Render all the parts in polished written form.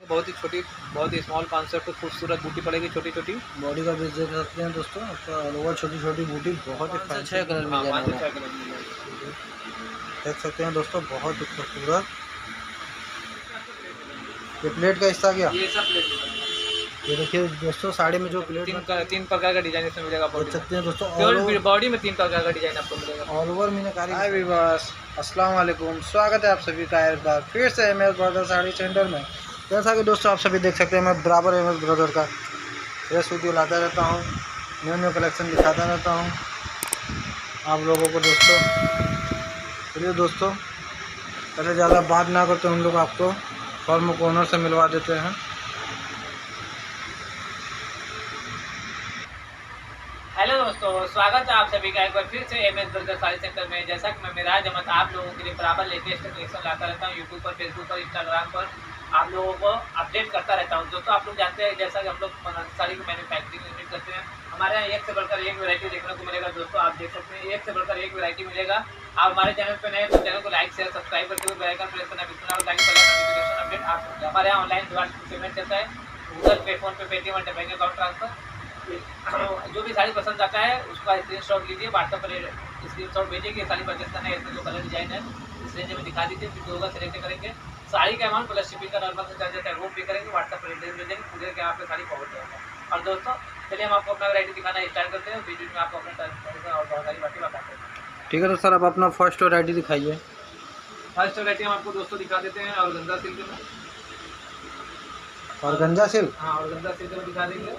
बहुत ही छोटी, बहुत ही स्मॉल कॉन्सेप्ट खूबसूरत बूटी पड़ेगी, छोटी छोटी बॉडी का बेस देख सकते हैं दोस्तों। आपका ऑल ओवर छोटी छोटी बूटी बहुत ही 5 से 6 कलर में 5 जाने से वाला 6 है। कलर मिल जाएगी। देख सकते हैं दोस्तों बहुत ही खूबसूरत। ये प्लेट का हिस्सा गया। ये सब प्लेट ये देखिए दोस्तों साड़ी में जो प्लेट तीन प्रकार का डिजाइन इसमें मिलेगा। देख सकते हैं दोस्तों केवल बॉडी में 3 प्रकार का डिजाइन आपको मिलेगा। ऑल ओवर मीनाकारी। हाय वीवर्स, अस्सलाम वालेकुम, स्वागत है आप सभी का एक बार फिर से एमएस ब्रदर साड़ी सेंटर में। जैसा कि दोस्तों आप सभी देख सकते हैं, मैं बराबर एमएस ब्रदर का फ्रेश वीडियो लाता रहता हूँ, न्यू कलेक्शन दिखाता रहता हूँ आप लोगों को दोस्तों। चलिए दोस्तों, पहले ज़्यादा बात ना करते हम लोग आपको फॉर्म कॉर्नर से मिलवा देते हैं। हेलो दोस्तों, स्वागत है आप सभी का एक बार फिर से एमएस ब्रदर साड़ी सेंटर में। जैसा कि मैं मिराज अहमद आप लोगों के लिए बराबर लेटेस्ट कलेक्शन लाता रहता हूँ यूट्यूब पर, फेसबुक पर, इंस्टाग्राम पर आप लोगों को अपडेट करता रहता हूँ। दोस्तों आप लोग जानते हैं जैसा कि हम लोग साड़ी की मैन्युफैक्चरिंग यूनिट करते हैं, हमारे यहाँ एक से बढ़कर एक वैरायटी देखने को मिलेगा। दोस्तों आप देख सकते हैं एक से बढ़कर एक वैरायटी मिलेगा। आप हमारे चैनल पर नए तो चैनल को लाइक शेयर सब्सक्राइब करके हुए बेल आइकन प्रेस करना बिल्कुल ना ताकि नोटिफिकेशन अपडेट आप सकते हैं। हमारे यहाँ ऑनलाइन पेमेंट चलता है, गूगल पे, फोन पे, पेटीएम और बैंक अकाउंट ट्रांसफर। जो भी साड़ी पसंद आता है उसका स्क्रीनशॉट लीजिए, व्हाट्सएप पर स्क्रीनशॉट भेजिए कि साड़ी परचेस करना है, इसमें जो कलर डिजाइन है इस रेंज में दिखा दीजिए, फिर जो होगा सिलेक्ट करेंगे। साड़ी का अमाउंट प्लस शिपिंग का नॉर्मल से चार्ज है वो पे करेंगे, व्हाट्सएप पर एड्रेस भेजेंगे, पूरे के यहाँ पे साड़ी फॉरवर्ड करेंगे। और दोस्तों चलिए हम आपको अपना वैरायटी दिखाना स्टार्ट करते हैं, वीडियो में आपको अपना और बहुत सारी बातें बताते हैं। ठीक है तो सर आप अपना फर्स्ट वैरायटी दिखाइए। फर्स्ट वैरायटी हम आपको दोस्तों दिखा देते हैं ऑर्गेन्जा सिल्क में। ऑर्गेन्जा सिल्क, हाँ ऑर्गेन्जा सिल्क में दिखा देंगे।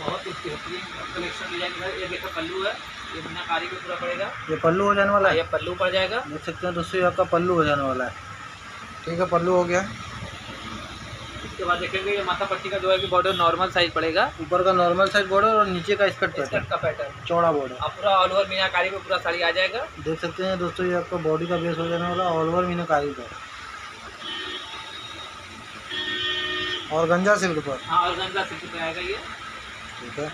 बहुत ही बेहतरीन कलेक्शन डिजाइन है। ये देखो पल्लू है, ये मीनाकारी में पूरा पड़ेगा। ये पल्लू हो जाने वाला है। ये पल्लू पड़ जाएगा, देख सकते हैं दोस्तों, ये आपका पल्लू हो जाने वाला है। ठीक है, पल्लू हो गया। इसके बाद देखेंगे ये माथा पट्टी का जो है कि बॉर्डर नॉर्मल साइज पड़ेगा, ऊपर का नॉर्मल साइज बॉर्डर और नीचे का स्कर्ट का पैटर्न चौड़ा बॉर्डर। अब पूरा ऑल ओवर मीनाकारी में पूरा साड़ी आ जाएगा। देख सकते हैं दोस्तों, ये आपका बॉडी का बेस हो जाने वाला ऑल ओवर मीनाकारी पर, ऑर्गेन्जा सिल्क पर। हाँ ऑर्गेन्जा सिल्क पे आएगा ये। ठीक है,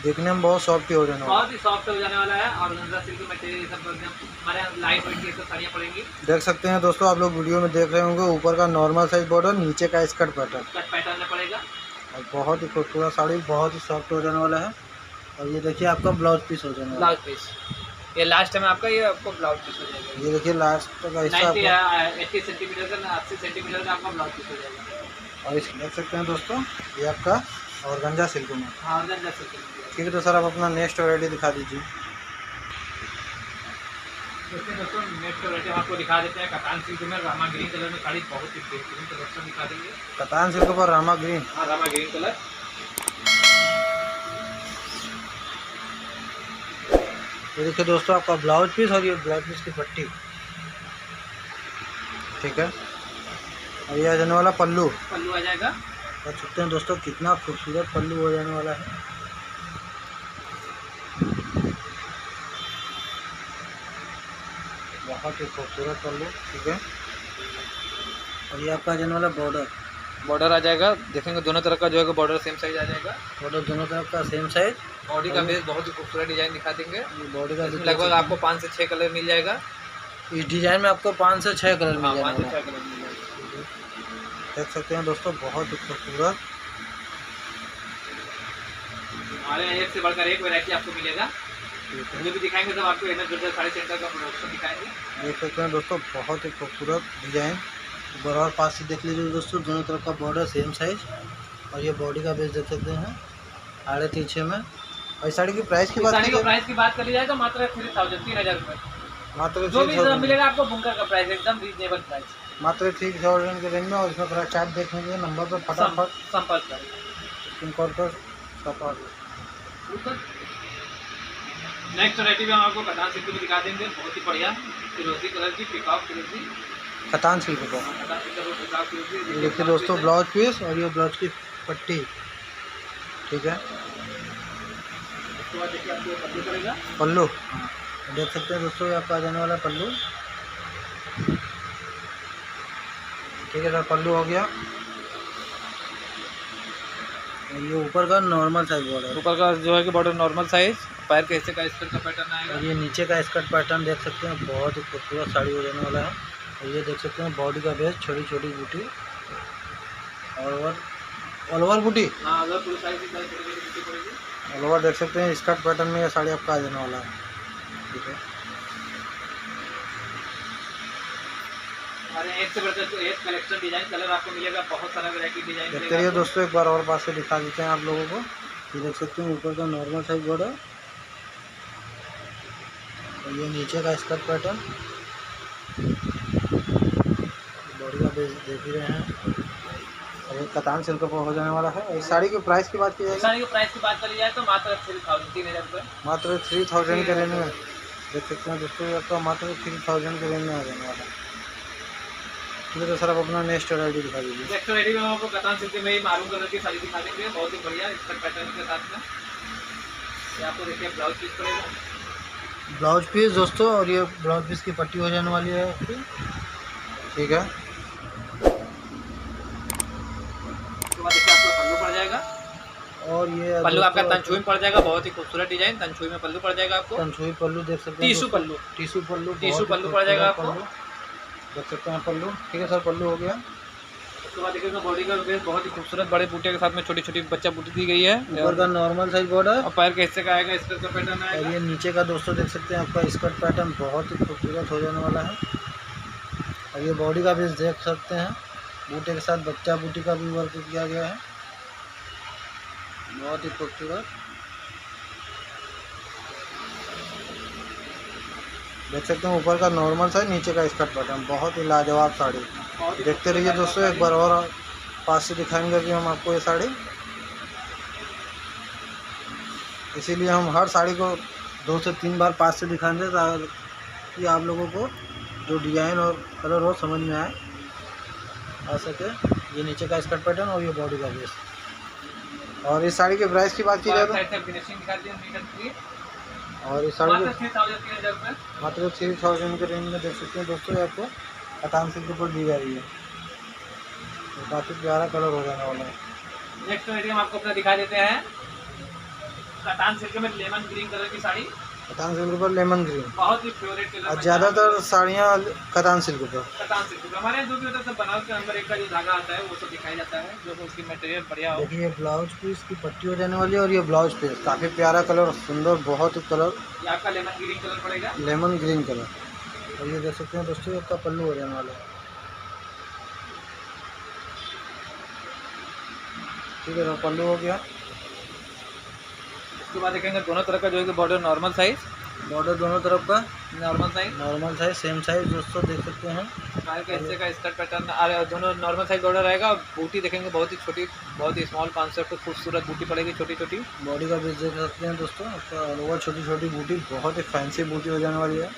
देखने में बहुत सॉफ्ट हो जाने वाला, बहुत ही सॉफ्ट हो जाने वाला है। ऑर्गेन्जा सिल्क मटेरियल सब हमारे यहाँ लाइट वेट की साड़ियाँ पड़ेंगी। देख सकते हैं दोस्तों, आप लोग वीडियो में देख रहे होंगे, ऊपर का नॉर्मल साइज बॉर्डर, नीचे का स्कर्ट पैटर्न पड़ेगा। और बहुत ही खूबसूरत साड़ी, बहुत ही सॉफ्ट हो जाने वाला है। और ये देखिए आपका ब्लाउज पीस हो जाने वाला, ब्लाउज पीस ये लास्ट में आपका ये आपको ब्लाउज पीस हो जाएगा। ये देखिए लास्ट का हिस्सा 80 सेंटीमीटर का 80 सेंटीमीटर का आपका ब्लाउज पीस हो जाएगा। और इस देख सकते हैं दोस्तों, ये आपका ऑर्गेन्जा सिल्क में। हाँ ऑर्गेन्जा सिल्क। ठीक है तो सर आप अपना नेक्स्ट वैरायटी दिखा दीजिए। दोस्तों नेक्स्ट वैरायटी हम आपको दिखा देते हैं कतान सिल्क में रामा ग्रीन कलर में साड़ी, बहुत ही बेहतरीन कलेक्शन दिखा देंगे। कतान सिल्क पर रामा ग्रीन। हाँ रामा ग्रीन कलर। ये देखिए दोस्तों आपका ब्लाउज पीस और ये ब्लाउज पीस की पट्टी। ठीक है, और ये आ जाने वाला पल्लू आ जाएगा। देख सकते हैं दोस्तों, कितना खूबसूरत पल्लू हो जाने वाला है। बहुत ही खूबसूरत पल्लू। ठीक है, और ये आपका आ जाने वाला बॉर्डर आ जाएगा। देखेंगे दोनों तरफ का जो है बॉर्डर सेम साइज आ जाएगा। बॉर्डर दोनों तरफ का सेम साइज। बॉडी का बेस बहुत ही खूबसूरत डिजाइन दिखा देंगे। बॉडी का लगभग आपको 5 से 6 कलर मिल जाएगा। इस डिजाइन में आपको 5 से 6 कलर मिल जाएगा। 5 से 6 कलर मिल जाएगा। देख सकते हैं दोस्तों, बहुत ही खूबसूरत। हमारे यहाँ एक से बढ़कर एक वैरायटी आपको मिलेगा। जो भी दिखाएंगे सब आपको एमएस ब्रदर साड़ी सेंटर का प्रोडक्शन दिखाएंगे। देख सकते हैं दोस्तों, बहुत ही खूबसूरत डिजाइन। बराबर पास से देख लीजिए दोस्तों, दोनों तरफ का बॉर्डर सेम साइज। और ये बॉडी का बेस देख सकते हैं आड़े पीछे में। और साड़ी की प्राइस की बात करी जाए तो मात्र 3000 रुपये मात्र जो भी मिलेगा आपको। बुंकर का प्राइस एकदम रीजनेबल प्राइस, मात्र 3000 के रेंज में। और इसमें प्राइस चार्ट देखने के लिए नंबर पर फटाफट संपर्क करें, पिन कोड पर संपर्क। नेक्स्ट वैरायटी में हम आपको कतान सिल्क में दिखा देंगे, बहुत ही बढ़िया फिरोजी कलर की पिकॉक फिरोजी कतान सिल्क पर। ये देखिए दोस्तों ब्लाउज पीस और ये ब्लाउज की पट्टी। ठीक है, उसके बाद देखिए आपको पल्लू पड़ेगा। पल्लू देख सकते हैं दोस्तों, ये आपका आ जाने वाला पल्लू। ठीक है सर, पल्लू हो गया। ये ऊपर का नॉर्मल साइज बॉर्डर, ऊपर का जो है कि बॉर्डर नॉर्मल साइज, पैर के हिस्से का स्कर्ट का पैटर्न आएगा। और ये नीचे का स्कर्ट पैटर्न देख सकते हैं, बहुत ही खूबसूरत साड़ी हो जाने वाला है। और ये देख सकते हैं बॉडी का बेस, छोटी छोटी बूटी। ऑल ओवर बूटी। हाँ अगर पूरी साड़ी की छोटी छोटी बूटी पड़ेगी। ऑल ओवर देख सकते हैं स्कर्ट पैटर्न में ये साड़ी आपका आ जाने वाला है। ठीक है, हमारे एक से बढ़कर एक कलेक्शन डिजाइन कलर आपको मिलेगा, बहुत सारा वैरायटी डिजाइन देखते मिलेगा रहिए आपको। दोस्तों, एक बार और पास से दिखा देते हैं आप लोगों को। ये देख सकते हैं ऊपर का नॉर्मल साइज बॉर्डर और ये नीचे का स्कर्ट पैटर्न, बॉडी का बेस देख ही रहे हैं। और ये कतान सिल्क पर हो जाने वाला है। इस साड़ी की प्राइस की बात की जाएगी, साड़ी के प्राइस की बात करी जाए तो मात्र 3000 3000 रुपये। मात्र 3000 के रेंज में देख सकते हैं दोस्तों, ये आपका मात्र 3000 के रेंज में आ जाने वाला है। ठीक है, तो सर आप अपना नेक्स्ट वैरायटी दिखा दीजिए। नेक्स्ट वैरायटी में हम आपको कतान सिल्क में ही मारून कलर की साड़ी दिखा देंगे, बहुत ही बढ़िया इसका पैटर्न के साथ में। ये आपको देखिए ब्लाउज पीस पड़ेगा, ब्लाउज पीस दोस्तों, और ये ब्लाउज पीस की पट्टी हो जाने वाली है आपकी। ठीक है, उसके बाद देखिए आपको पल्लू पड़ जाएगा, और ये पल्लू आपका तंचुई में पड़ जाएगा, बहुत ही खूबसूरत डिजाइन तंचुई में पल्लू पड़ जाएगा आपको। तंचुई पल्लू देख सकते हैं, टीसू पल्लू, टीसू पल्लू, टीसू बहुत ही पल्लू पड़ जाएगा खूबसूरत आपको। पल्लू देख सकते हैं पल्लू। ठीक है सर, पल्लू हो गया। उसके बाद देखिए बॉडी का बेस बहुत ही खूबसूरत बड़े बूटे के साथ में छोटी छोटी बच्चा बूटी दी गई है। ऊपर का नॉर्मल साइज बॉर्डर और पैर के हिस्से का आएगा स्कर्ट का पैटर्न और आएगा। ये नीचे का दोस्तों देख सकते हैं आपका स्कर्ट पैटर्न बहुत ही खूबसूरत हो जाने वाला है। और ये बॉडी का बेस देख सकते हैं, बूटे के साथ बच्चा बूटी का भी वर्क किया गया है, बहुत ही खूबसूरत। देख सकते हैं ऊपर का नॉर्मल साइज, नीचे का स्कर्ट पैटर्न, बहुत ही लाजवाब साड़ी। देखते रहिए दोस्तों, एक बार और पास से दिखाएंगे कि हम आपको ये साड़ी, इसीलिए हम हर साड़ी को 2 से 3 बार पास से दिखाएंगे ताकि आप लोगों को जो डिज़ाइन और कलर हो समझ में आ सके। ये नीचे का स्कर्ट पैटर्न और ये बॉडी का बेस। और इस साड़ी के प्राइस की बात की जाए तो फिनिशिंग दिखा दिया मीटर की, और इस साड़ी मात्र के 3000 रुपये। मात्र 3000 के रेंज में देख सकते हैं दोस्तों, ये आपको कतान सिल्क पर दी जा रही है। तो काफ़ी प्यारा कलर हो जाने वाला है। नेक्स्ट वैरायटी हम आपको अपना दिखा देते हैं कतान सिल्क में लेमन ग्रीन कलर की साड़ी, कतान सिल्क पर लेमन ग्रीन, बहुत ही फेवरेट कलर। और ज़्यादातर साड़ियाँ कतान सिल्क पर। कतान सिल्क हमारे यहाँ जो भी होता है सब बनारस के अंदर एक का जो धागा आता है वो सब दिखाया जाता है, जो उसकी मटेरियल बढ़िया हो। देखिए ये ब्लाउज पीस की पट्टी हो जाने वाली है और ये ब्लाउज पीस काफ़ी प्यारा कलर, सुंदर, बहुत ही कलर, ये आपका लेमन ग्रीन कलर पड़ेगा। Lemon green colour. और ये देख सकते हैं दोस्तों, इसका पल्लू हो जाने वाला है। ठीक है, तो पल्लू हो गया। उसके बाद देखेंगे दोनों तरफ का जो है बॉर्डर नॉर्मल साइज, बॉर्डर दोनों तरफ का नॉर्मल साइज सेम साइज दोस्तों देख सकते हैं। पैर के हिस्से का स्कर्ट पैटर्न और दोनों नॉर्मल साइज बॉर्डर रहेगा। बूटी देखेंगे बहुत ही छोटी, बहुत ही स्मॉल कॉन्सेप्ट खूबसूरत बूटी पड़ेगी छोटी छोटी। बॉडी का बेस देख सकते हैं दोस्तों, आपका ऑल ओवर छोटी छोटी बूटी, बहुत ही फैंसी बूटी हो जाने वाली है।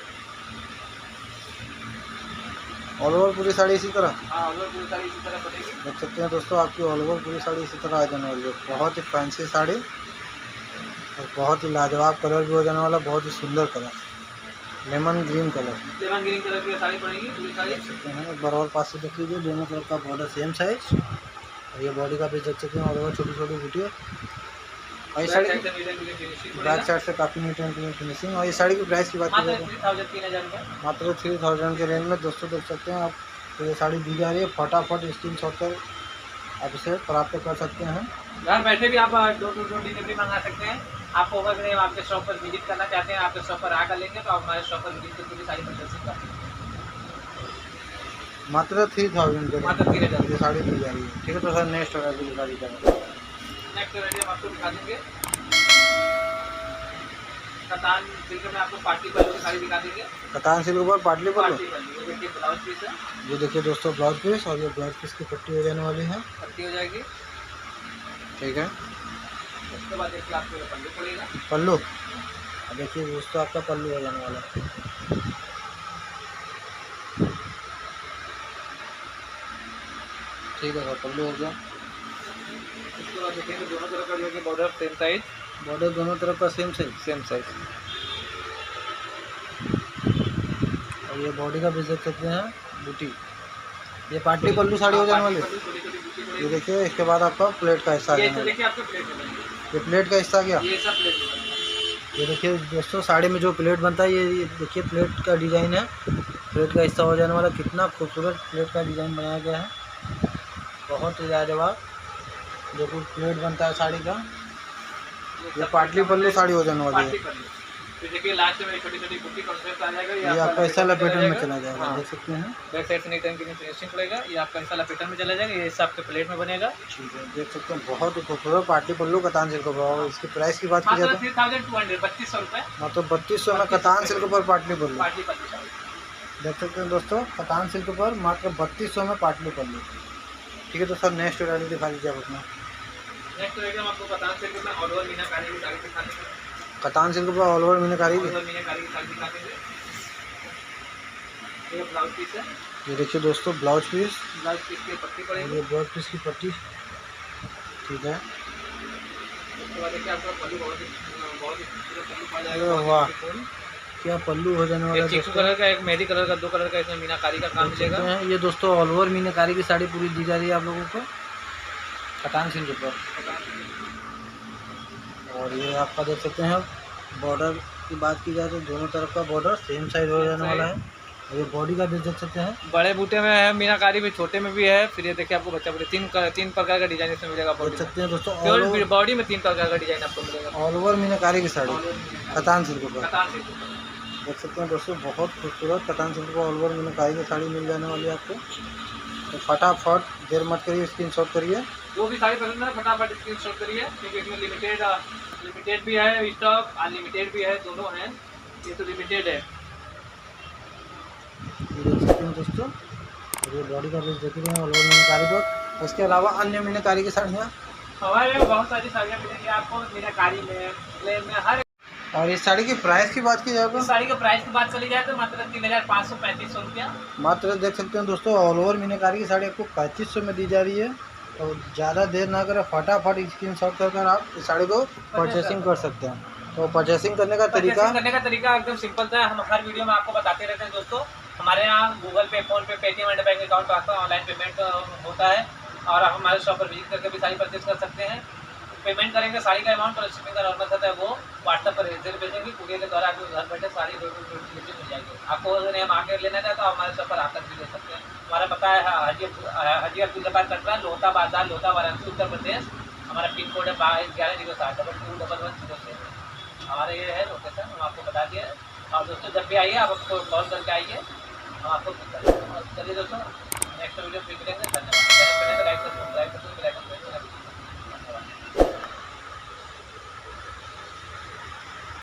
ऑल ओवर पूरी साड़ी इसी तरह हाँ और पूरी साड़ी इसी तरह बनेगी। देख सकते हैं दोस्तों, आपकी ऑल ओवर पूरी साड़ी इसी तरह आ जाने वाली है। बहुत ही फैंसी साड़ी और बहुत ही लाजवाब कलर भी हो जाने वाला, बहुत ही सुंदर colour, lemon green colour. Lemon green colour की साड़ी पड़ेगी पूरी साड़ी। देख सकते हैं, एक बार और पास से देख लीजिए, दोनों तरफ का बॉर्डर सेम साइज और ये बॉडी का भी देख सकते हैं ऑल ओवर छोटी छोटी बूटी है। और इस साड़ी की बैक साइड से काफ़ी नीट एंड क्लीन फिनिशिंग। और इस साड़ी की प्राइस की बात की जाए तो 3000 रुपये। मात्र 3000 के रेंज में दोस्तों देख सकते हैं आप, तो ये साड़ी दी जा रही है। फटाफट स्क्रीनशॉट कर आप इसे प्राप्त कर सकते हैं। घर बैठे भी आप डोर टू डोर डिलीवरी मंगा सकते हैं। आपको अगर आपके शॉप पर विजिट करना चाहते हैं, आपके शॉप पर आकर लेंगे तो आप हमारे शॉप पर विजिट करके भी साड़ी परचेस कर सकते हैं। मात्र 3000 के मात्र 3000 ये साड़ी दी जा रही है। ठीक है, तो सर नेक्स्ट वैरायटी दिखा दीजिएगा। नेक्स्ट वैरायटी हम आपको दिखा देंगे कतान सिल्क में, आपको पार्टी पल्लू की साड़ी दिखा देंगे। कतान सिल्क पर पाटली पल्लू, पार्टी पल्लू, ये देखिए ब्लाउज पीस है, ये देखिए दोस्तों ब्लाउज पीस, और ये ब्लाउज पीस की पट्टी हो जाने वाली है। पट्टी हो जाएगी। ठीक है, उसके बाद देखिए आपको ये पल्लू पड़ेगा। पल्लू, अब देखिए दोस्तों आपका पल्लू हो जाने वाला है। ठीक है सर, पल्लू हो गया। उसके बाद देखेंगे दोनों तरफ का जो है बॉर्डर सेम साइज, बॉर्डर दोनों तरफ का सेम साइज सेम साइज। और ये बॉडी का भी देख सकते हैं बूटी, ये पाटली पल्लू साड़ी हो जाने वाली है। छोटी छोटी बूटी ये पड़ेगी। देखिए, इसके बाद आपका प्लेट का हिस्सा आ ये जाने तो वाला देखिए आपको प्लेट बनेगी, है। ये प्लेट का हिस्सा गया। ये सब प्लेट बनेगी। ये देखिए दोस्तों, साड़ी में जो प्लेट बनता है, ये देखिए प्लेट का डिज़ाइन है, प्लेट का हिस्सा हो जाने वाला। कितना खूबसूरत प्लेट का डिज़ाइन बनाया गया है। बहुत ही लाजवाब। देखो प्लेट बनता है साड़ी का। ये पाटली पल्लू साड़ी हो जाने वाली है। फिर देखिए लास्ट में छोटी छोटी बुट्टी कॉन्सेप्ट आ जाएगा। ये आपका ऐसा लपेटन में चला जाएगा। हाँ। देख सकते हैं बैक साइड से नहीं टंकी में फिनिशिंग पड़ेगा। ये आपका ऐसा लपेटन में चला जाएगा। ये सब आपके प्लेट में बनेगा। ठीक है, देख सकते हैं बहुत ही खूबसूरत पाटली पल्लू कतान सिल्क पर। और इसकी प्राइस की बात की जाए तो 3200 3200 मतलब 3200 में कतान सिल्क पर पाटली पल्लू। पाटली पल्लू देख सकते हैं दोस्तों, कतान सिल्क पर मात्र 3200 में पाटली पल्लू। ठीक है तो सर नेक्स्ट वैरायटी दिखा दीजिए आप अपना। नेक्स्ट रहेगा आपको कतान सिल्क में ऑल ओवर मीनाकारी की साड़ी दिखाने का। कतान सिल्क पर ऑल ओवर मीनाकारी की। ऑल ओवर मीनाकारी की साड़ी दिखाते हैं। ये ब्लाउज पीस है। ये देखिए दोस्तों ब्लाउज पीस। ब्लाउज पीस की पट्टी पड़ेगी। ये ब्लाउज पीस की पट्टी। ठीक है, उसके बाद देखिए आपका पल्लू बहुत ही खूबसूरत पल्लू पा अरे जाएगा। वाह, क्या पल्लू हो जाने वाला एक है चीकू दोस्तों। कलर का, एक मेहंदी कलर का, 2 कलर का इसमें मीनाकारी का काम देख सकते मिलेगा। हैं ये दोस्तों ऑल ओवर मीनाकारी की साड़ी पूरी दी जा रही है आप लोगों को कतान सिल्क पर। और ये आपका देख सकते हैं बॉर्डर की बात की जाए तो दोनों तरफ का बॉर्डर सेम साइज हो जाने वाला है। और ये बॉडी का भी देख सकते हैं, बड़े बूटे में है मीनाकारी भी, छोटे में भी है। फिर ये देखिए आपको बच्चा बूटे तीन प्रकार का डिजाइन इसमें मिलेगा। देख सकते हैं दोस्तों प्योर बॉडी में 3 प्रकार का डिजाइन आपको मिलेगा। ऑल ओवर मीनाकारी की साड़ी कतान सिल्क पर। कतान सिल्क। देख सकते हैं दोस्तों बहुत खूबसूरत कतान सिल्क पर ऑल ओवर मीनाकारी की साड़ी मिल जाने वाली है आपको। तो फटाफट देर मत करिए, स्क्रीनशॉट करिए। जो भी साड़ी पसंद है फटाफट स्क्रीनशॉट करिए, क्योंकि इसमें लिमिटेड भी है स्टॉक, अनलिमिटेड भी है, दोनों हैं। ये तो लिमिटेड है। ये देख सकते हैं दोस्तों, और ये बॉडी का पीस देख रहे हैं ऑल ओवर मीनाकारी पर। इसके अलावा अन्य मीनाकारी की साड़ियाँ हमारे में बहुत सारी साड़ियाँ मिलेंगी आपको मीनाकारी में, प्लेन में, हर। और इस साड़ी की प्राइस की बात की जाए तो इस साड़ी के प्राइस की बात चली जाए तो मात्र 3535 रुपया। मात्र देख सकते हैं दोस्तों ऑल ओवर मीनाकारी की साड़ी आपको 3500 में दी जा रही है। तो ज़्यादा देर ना करें, फटाफट स्क्रीनशॉट कर आप इस साड़ी को परचेसिंग कर सकते हैं। तो परचेसिंग करने का तरीका एकदम सिंपल था। हम हर वीडियो में आपको बताते रहते हैं दोस्तों। हमारे यहाँ गूगल पे, फोन पे, Paytm and bank account transfer, online payment होता है। और आप हमारे शॉप पर विजिट करके भी साड़ी परचेज कर सकते हैं। पेमेंट करेंगे, साड़ी का अमाउंट और शिपिंग का नॉर्मल होता है वो व्हाट्सएप पर भेजेंगे। कुरियर के द्वारा आपको घर बैठे साड़ी मिल जाएगी। आपको अगर हम आके लेना चाहे तो हमारे शॉप पर आकर भी ले सकते हैं। हमारा पता है हाजी अब्दुल्लाबाद कटरा, लोहता बाजार, लोहता, वाराणसी, उत्तर प्रदेश। हमारा पिन कोड है 1107 221106। हमारा ये है लोकेशन, हम आपको बता दिए। और दोस्तों जब भी आइए आप आपको कॉल करके आइए, हम आपको चलिए दोस्तों नेक्स्ट वीडियो फिर मिलेंगे। धन्यवाद। लाइक कर